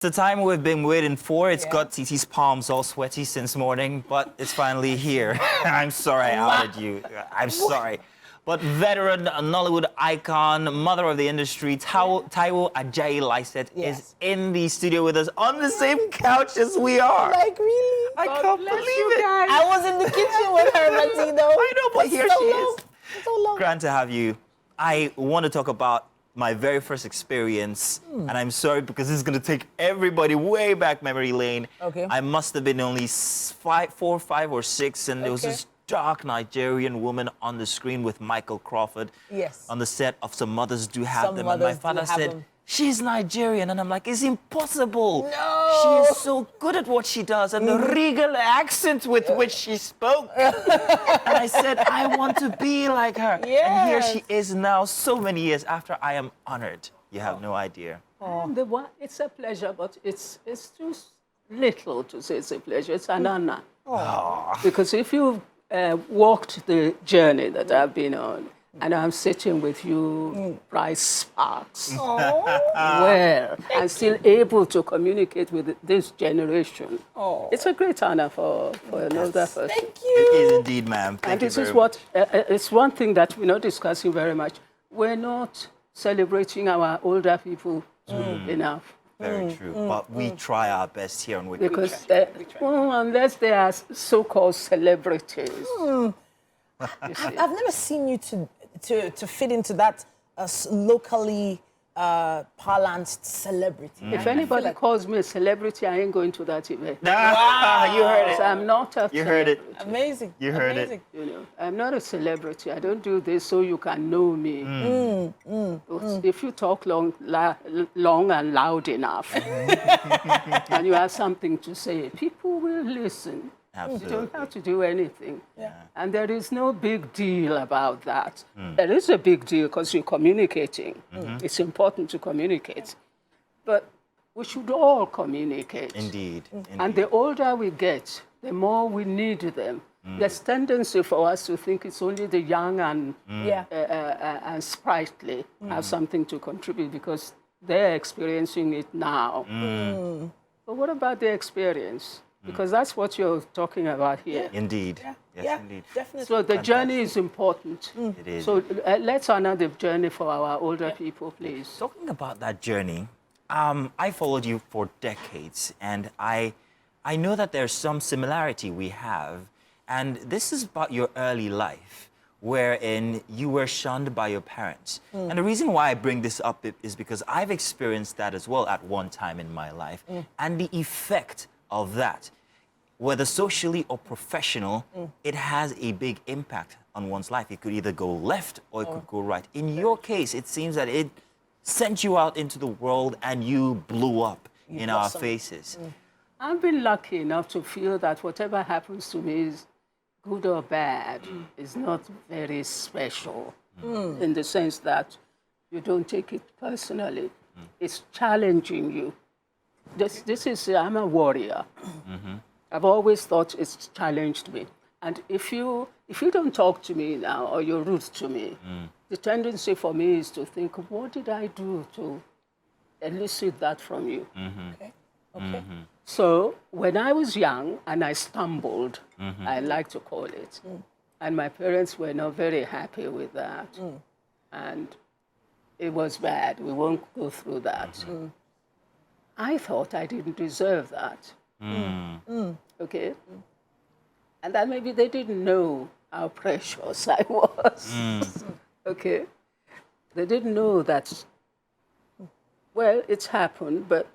The time we've been waiting for. It's got Titi's palms all sweaty since morning, but it's finally here. I'm sorry I outed you. I'm sorry. But veteran Nollywood icon, mother of the industry, Taiwo Ajai-Lycett is in the studio with us on the same couch as we are. Like, really? I can't believe it. I was in the kitchen with her, Martino. I know, but here she is. So long. Grand to have you. I want to talk about my very first experience, and I'm sorry because this is going to take everybody way back memory lane. Okay. I must have been only 4, 5, or 6, and there was this dark Nigerian woman on the screen with Michael Crawford. Yes. On the set of Some Mothers Do Have Them, and my Mothers Do father Have said, Them. she's Nigerian, and I'm like, it's impossible. No. She is so good at what she does, and the regal accent with which she spoke. And I said, I want to be like her. Yes. And here she is now, so many years after. I am honored. You have no idea. It's a pleasure, but it's too little to say it's a pleasure. It's an honor. Because if you've walked the journey that I've been on, and I'm sitting with you, Bryce Sparks, well, I'm still able to communicate with this generation. It's a great honor for another person. Thank It you. is indeed, ma'am. Thank And you this very is much. what, it's one thing that we're not discussing very much. We're not celebrating our older people enough. Very true. But we try our best here on Wicked. Because unless they are so-called celebrities. I've never seen you to fit into that locally parlant celebrity. If anybody calls me a celebrity, I ain't going to that event. Wow. You heard it. I'm not a You heard it. celebrity. Amazing. You heard it. Amazing. You know, I'm not a celebrity. I don't do this so you can know me. If you talk long and loud enough, and you have something to say, people will listen. Absolutely. You don't have to do anything. Yeah. And there is no big deal about that. There is a big deal because you're communicating. It's important to communicate. But we should all communicate. Indeed. And the older we get, the more we need them. There's tendency for us to think it's only the young and and sprightly have something to contribute because they're experiencing it now. But what about the experience? Because that's what you're talking about here. Indeed. Yeah. Yes, Yeah, indeed. definitely. So the journey is important. It is. So let's honor the journey for our older people, please. Talking about that journey, I followed you for decades, and I know that there's some similarity we have, and this is about your early life, wherein you were shunned by your parents. And the reason why I bring this up is because I've experienced that as well at one time in my life, and the effect of that, whether socially or professional, it has a big impact on one's life. It could either go left or it could go right. In your case, it seems that it sent you out into the world and you blew up in our faces. I've been lucky enough to feel that whatever happens to me is good or bad is not very special in the sense that you don't take it personally. It's challenging you. I'm a warrior. I've always thought it's challenged me. And if you don't talk to me now or you're rude to me, the tendency for me is to think, what did I do to elicit that from you? Okay. Okay. So when I was young and I stumbled, I like to call it, and my parents were not very happy with that. And it was bad. We won't go through that. I thought I didn't deserve that. Okay? And that maybe they didn't know how precious I was. Okay? They didn't know that, well, it's happened, but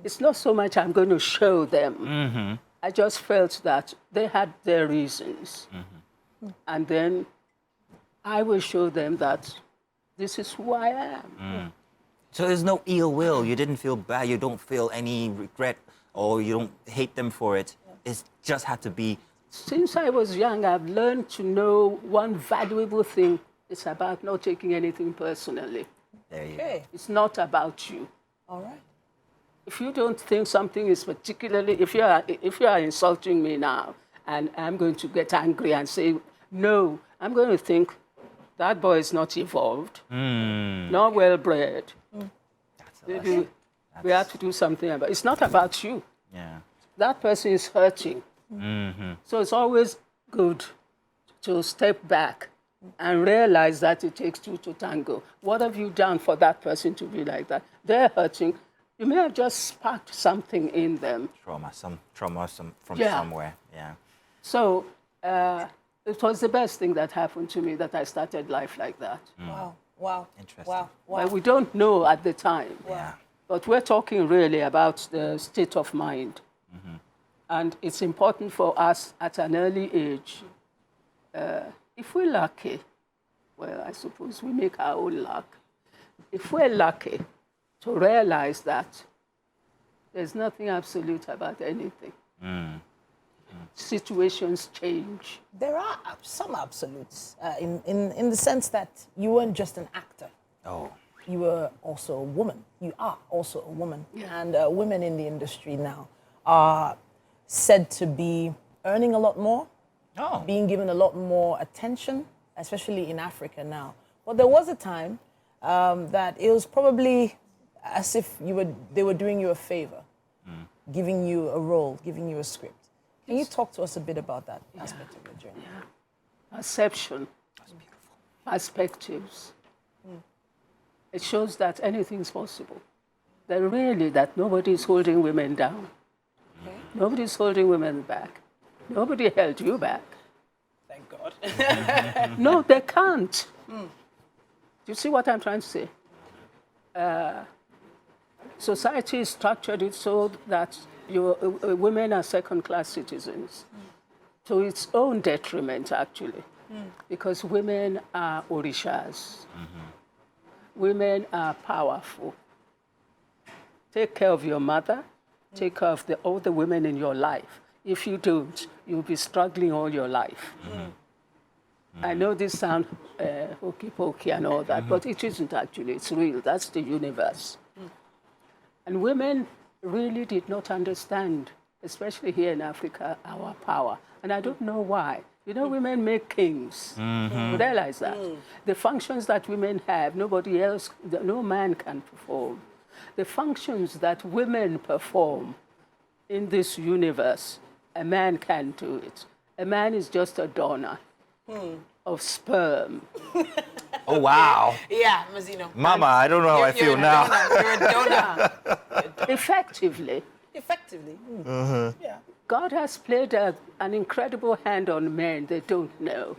it's not so much I'm going to show them. I just felt that they had their reasons. And then I will show them that this is who I am. So there's no ill will. You didn't feel bad. You don't feel any regret, or you don't hate them for it. It just had to be. Since I was young, I've learned to know one valuable thing. It's about not taking anything personally. There you go. Okay. It's not about you. All right. If you don't think something is particularly, if you are insulting me now, and I'm going to get angry and say, no, I'm going to think, that boy is not evolved, not well-bred. That's a lesson. We have to do something about it. It's not about you. Yeah. That person is hurting. So it's always good to step back and realize that it takes two to tango. What have you done for that person to be like that? They're hurting. You may have just sparked something in them. Trauma from Yeah. somewhere. Yeah. So it was the best thing that happened to me that I started life like that. Wow. Wow. Interesting. Wow. Wow. But we don't know at the time. Yeah. But we're talking really about the state of mind. And it's important for us at an early age, if we're lucky, well, I suppose we make our own luck. If we're lucky to realize that there's nothing absolute about anything. Situations change. There are some absolutes in the sense that you weren't just an actor. Oh. You were also a woman. You are also a woman. Yeah. And women in the industry now are said to be earning a lot more, being given a lot more attention, especially in Africa now. But there was a time that it was probably as if they were doing you a favor, giving you a role, giving you a script. Can you talk to us a bit about that aspect of your journey? Yeah. Perception. That's beautiful. Perspectives. It shows that anything's possible. That nobody is holding women down. Okay. Nobody's holding women back. Nobody held you back. Thank God. No, they can't. Do you see what I'm trying to say? Society is structured it so that women are second-class citizens, to its own detriment, actually, because women are orishas. Women are powerful. Take care of your mother. Take care of all the women in your life. If you don't, you'll be struggling all your life. I know this sounds hokey-pokey and all that, but it isn't actually. It's real. That's the universe. And women really did not understand, especially here in Africa, our power. And I don't know why. You know, women make kings. You realize that? The functions that women have, nobody else, no man can perform. The functions that women perform in this universe, a man can't do it. A man is just a donor of sperm. Oh, wow. Yeah, Mazino. Mama, I don't know how I feel now. You're a donor. Effectively, Effectively. Yeah. God has played an incredible hand on men they don't know.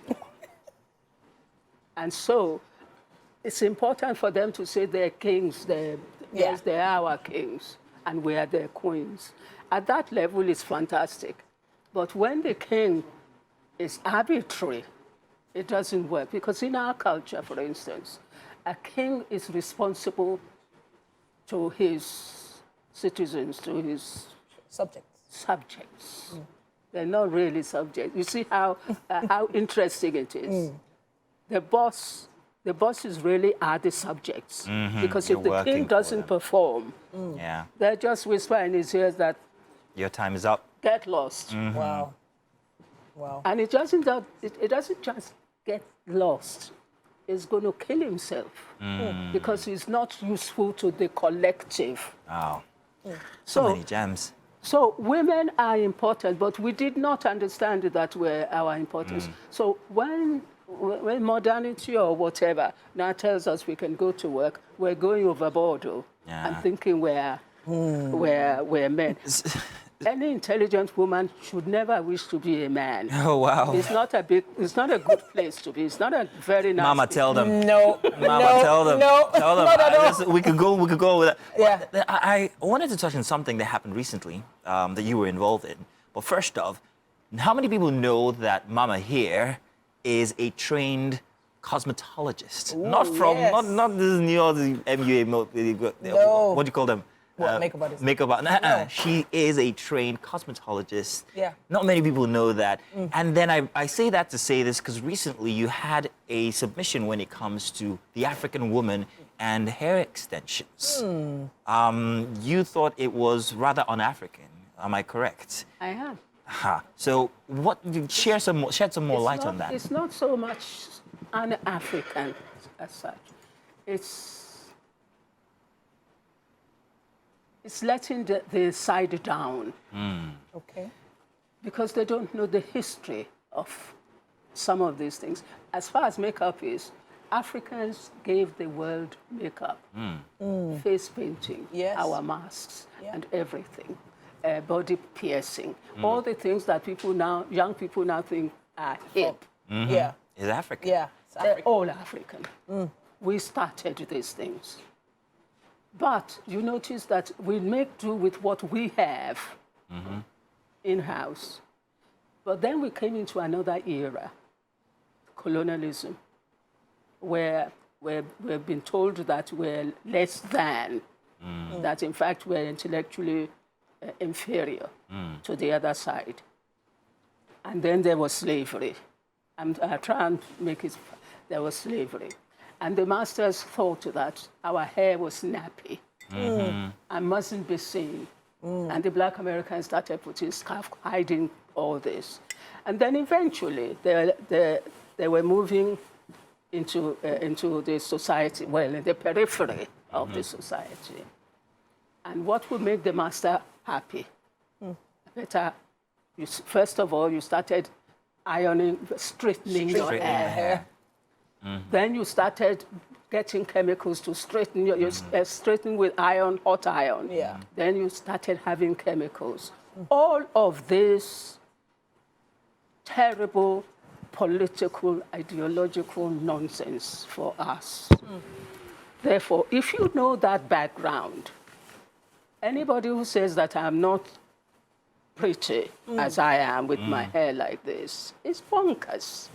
And so it's important for them to say they're kings. Yes, they are our kings, and we are their queens. At that level, it's fantastic. But when the king is arbitrary, it doesn't work. Because in our culture, for instance, a king is responsible to his citizens, to his subjects. They're not really subjects. You see how interesting it is. The bosses really are the subjects. Because if the king doesn't perform, they're just whispering in his ears that your time is up. Get lost. Wow. Wow. And it doesn't just get lost. He's going to kill himself because he's not useful to the collective. Wow. So many gems. So women are important, but we did not understand that were our importance. So when modernity or whatever now tells us we can go to work, we're going overboard and thinking we're men. Any intelligent woman should never wish to be a man. Oh, wow. It's not a good place to be. It's not a very nice Mama, tell them. No. Mama, tell them. No. Tell them. No. We could go with that. Yeah. Well, I wanted to touch on something that happened recently that you were involved in. But first off, how many people know that Mama here is a trained cosmetologist? Ooh, not from, yes. not this new MUA, No. what do you call them? Makeup artist. Makeup artist. No. She is a trained cosmetologist. Yeah. Not many people know that. And then I say that to say this because recently you had a submission when it comes to the African woman and hair extensions. You thought it was rather un-African. Am I correct? I am. So shed some more light on that. It's not so much un-African as such. It's letting the side down. Okay. Because they don't know the history of some of these things. As far as makeup is, Africans gave the world makeup, face painting, Yes. our masks, Yeah. and everything, body piercing, all the things that young people now think are hip. Yeah. Is African. Yeah. It's They're African. all African. We started these things. But you notice that we make do with what we have in-house. But then we came into another era, colonialism, where we've been told that we're less than, that in fact we're intellectually inferior to the other side. And then there was slavery. I'm trying to make it, there was slavery. And the masters thought that our hair was nappy and mustn't be seen. And the black Americans started putting scarf, hiding all this. And then eventually they were moving into the society, well, in the periphery of the society. And what would make the master happy? Better, first of all, you started ironing, straightening your hair. Then you started getting chemicals to straighten you straighten with iron, hot iron. Yeah. Then you started having chemicals. All of this terrible political, ideological nonsense for us. Therefore, if you know that background, anybody who says that I'm not pretty as I am with my hair like this is bonkers.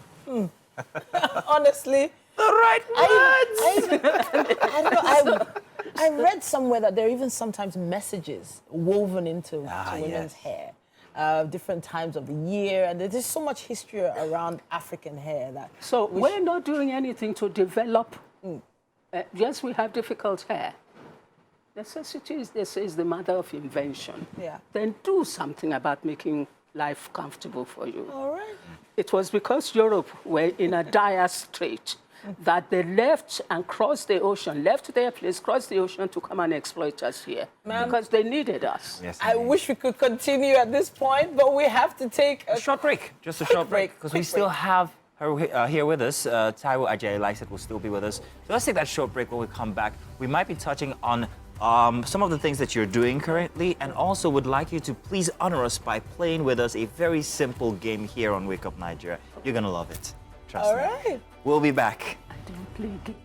Honestly, The right I read somewhere that there are even sometimes messages woven into to women's yes. hair, different times of the year, and there's just so much history around African hair that. So we're not doing anything to develop. Yes, we have difficult hair. Necessity is, they say, is the mother of invention. Yeah. Then do something about making life comfortable for you. All right. It was because Europe were in a dire strait that they left and crossed the ocean, left their place, crossed the ocean to come and exploit us here. Because they needed us. Yes, I indeed. wish we could continue at this point, but we have to take A short break, just a short break, because we still have her here with us. Taiwo Ajai-Lycett will still be with us. So let's take that short break. When we come back, we might be touching on some of the things that you're doing currently, and also would like you to please honor us by playing with us a very simple game here on Wake Up Nigeria. You're gonna love it. Trust me. All right. We'll be back. I don't play games.